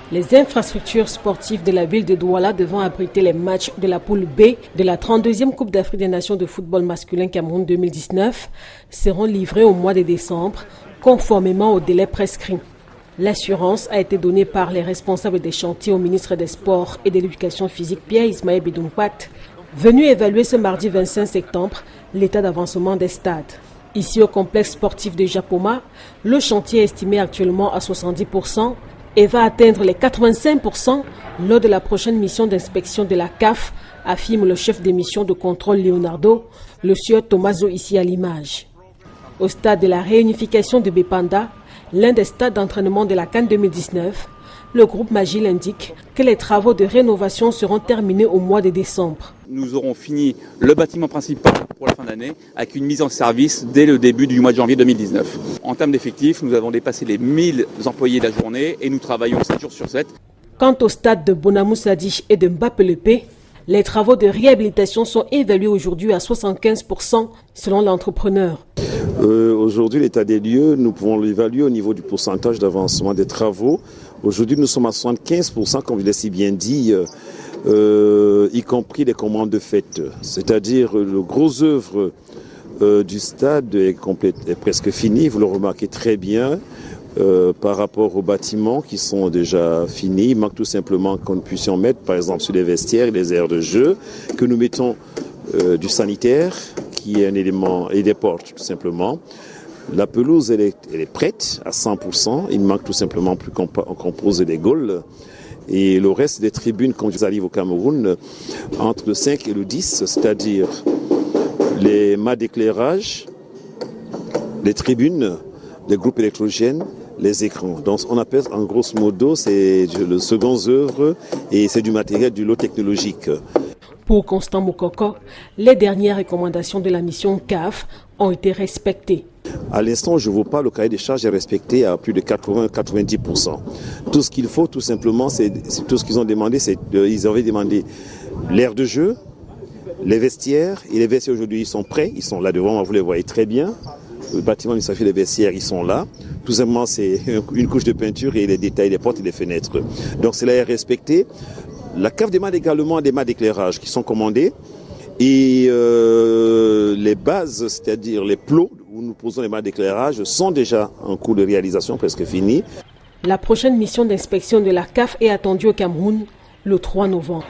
Les infrastructures sportives de la ville de Douala devant abriter les matchs de la poule B de la 32e Coupe d'Afrique des Nations de football masculin Cameroun 2019 seront livrées au mois de décembre, conformément au délai prescrit. L'assurance a été donnée par les responsables des chantiers au ministre des Sports et de l'Éducation physique Pierre Ismaël Bedoumpat, venu évaluer ce mardi 25 septembre l'état d'avancement des stades. Ici au complexe sportif de Japoma, le chantier est estimé actuellement à 70% et va atteindre les 85% lors de la prochaine mission d'inspection de la CAF, affirme le chef des missions de contrôle Leonardo, le sieur Tomaso ici à l'image. Au stade de la réunification de Bepanda, l'un des stades d'entraînement de la CAN 2019, le groupe Magil indique que les travaux de rénovation seront terminés au mois de décembre. Nous aurons fini le bâtiment principal pour la fin d'année avec une mise en service dès le début du mois de janvier 2019. En termes d'effectifs, nous avons dépassé les 1000 employés de la journée et nous travaillons 7 jours sur 7. Quant au stade de Bonamou-Sadich et de Mbapelepe, les travaux de réhabilitation sont évalués aujourd'hui à 75% selon l'entrepreneur. Aujourd'hui, l'état des lieux, nous pouvons l'évaluer au niveau du pourcentage d'avancement des travaux. Aujourd'hui, nous sommes à 75%, comme je l'ai si bien dit, y compris les commandes de fête. C'est-à-dire le gros œuvre du stade est presque fini, vous le remarquez très bien. Par rapport aux bâtiments qui sont déjà finis, il manque tout simplement qu'on puisse en mettre, par exemple, sur les vestiaires et les aires de jeu, que nous mettons du sanitaire, qui est un élément, et des portes tout simplement. La pelouse, elle est prête à 100%, il manque tout simplement plus qu'on pose des gaules. Et le reste des tribunes, quand ils arrivent au Cameroun, entre le 5 et le 10, c'est-à-dire les mâts d'éclairage, les tribunes, les groupes électrogènes, les écrans. Donc on appelle en grosso modo, c'est le second œuvre et c'est du matériel, du lot technologique. Pour Constant Mokoko, les dernières recommandations de la mission CAF ont été respectées. À l'instant, je ne vois pas le cahier des charges est respecté à plus de 80-90%. Tout ce qu'il faut, tout simplement, c'est tout ce qu'ils ont demandé. Ils avaient demandé l'aire de jeu, les vestiaires. Et les vestiaires aujourd'hui, ils sont prêts. Ils sont là devant, vous les voyez très bien. Le bâtiment administratif, les vestiaires, ils sont là. Tout simplement, c'est une couche de peinture et les détails des portes et des fenêtres. Donc, cela est respecté. La CAF demande également des mâts d'éclairage qui sont commandés. Et les bases, c'est-à-dire les plots où nous posons les mâts d'éclairage, sont déjà en cours de réalisation, presque finis. La prochaine mission d'inspection de la CAF est attendue au Cameroun le 3 novembre.